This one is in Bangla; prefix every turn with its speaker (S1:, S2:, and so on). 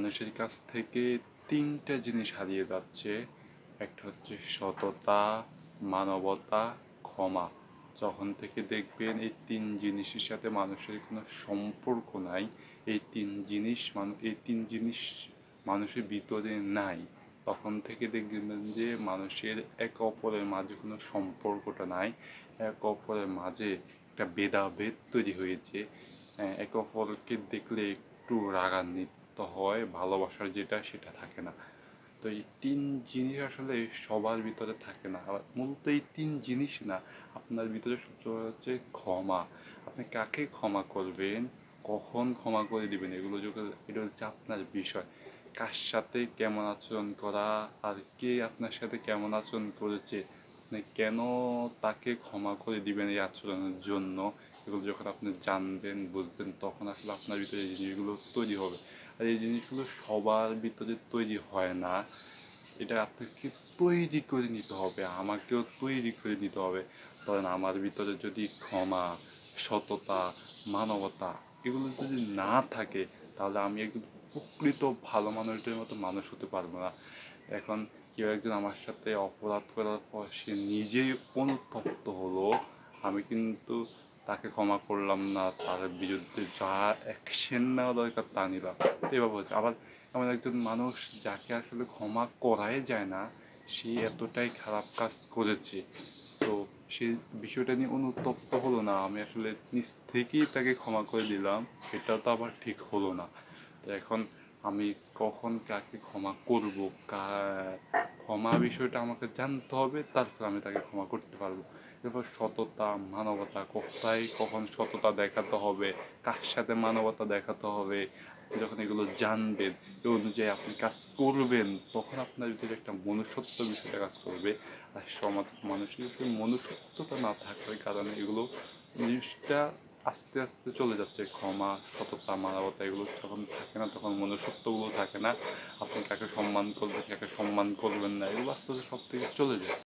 S1: মানুষের কাছ থেকে তিনটা জিনিস হারিয়ে যাচ্ছে। একটা হচ্ছে সততা, মানবতা, ক্ষমা। যখন থেকে দেখবেন এই তিন জিনিসের সাথে মানুষের কোনো সম্পর্ক নাই, এই তিন জিনিস মানুষের ভিতরে নাই, তখন থেকে দেখবেন যে মানুষের একে অপরের মাঝে কোনো সম্পর্কটা নাই। একে অপরের মাঝে একটা ভেদাভেদ তৈরি হয়েছে। একে অপরকে দেখলে একটু রাগান্বিত হয়, ভালোবাসার যেটা সেটা থাকে না। তো এই তিন জিনিস আসলে সবার ভিতরে থাকে না। আবার মূলত এই তিন জিনিস না, আপনার ভিতরে সবচেয়ে হচ্ছে ক্ষমা। আপনি কাকে ক্ষমা করবেন, কখন ক্ষমা করে দিবেন, এটা হচ্ছে আপনার বিষয়। কার সাথে কেমন আচরণ করা, আর কে আপনার সাথে কেমন আচরণ করেছে, আপনি কেন তাকে ক্ষমা করে দিবেন এই আচরণের জন্য, এগুলো যখন আপনি জানবেন বুঝবেন তখন আসলে আপনার ভিতরে এই জিনিসগুলো তৈরি হবে। আর এই জিনিসগুলো সবার ভিতরে তৈরি হয় না, এটা আপনাকে তৈরি করে নিতে হবে, আমাকেও তৈরি করে নিতে হবে। ধরেন আমার ভিতরে যদি ক্ষমা, সততা, মানবতা এগুলো যদি না থাকে, তাহলে আমি একদম প্রকৃত ভালো মানুষদের মতো মানুষ হতে পারবো না। এখন কেউ একজন আমার সাথে অপরাধ করার পর সে নিজেই অনুতপ্ত হলো, আমি কিন্তু তাকে ক্ষমা করলাম না, তার বিরুদ্ধে যা অ্যাকশন নেওয়া দরকার তা নিলাম। এভাবে হচ্ছে। আবার এমন একজন মানুষ যাকে আসলে ক্ষমা করাই যায় না, সে এতটাই খারাপ কাজ করেছে, তো সে বিষয়টা নিয়ে অনুতপ্ত হলো না, আমি আসলে নিজ থেকেই তাকে ক্ষমা করে দিলাম, সেটাও তো আবার ঠিক হলো না। তো এখন আমি কখন কাকে ক্ষমা করব, ক্ষমা বিষয়টা আমাকে জানতে হবে, তারপর আমি তাকে ক্ষমা করতে পারবো। এরপর সততা, মানবতা, কোথায় কখন সততা দেখাতে হবে, কার সাথে মানবতা দেখাতে হবে, যখন এগুলো জানবেন, এই অনুযায়ী আপনি কাজ করবেন, তখন আপনার ভিতরে একটা মনুষ্যত্ব বিষয়টা কাজ করবে। আর মানুষের আসলে মনুষ্যত্বটা না থাকার কারণে এগুলো জিনিসটা আস্তে আস্তে চলে যাচ্ছে। ক্ষমা, সততা, মানবতা এগুলো যখন থাকে না, তখন মনুষ্যত্বগুলো থাকে না। আপনি কাকে সম্মান করবেন, কাকে সম্মান করবেন না, এগুলো আস্তে আস্তে সব থেকে চলে যায়।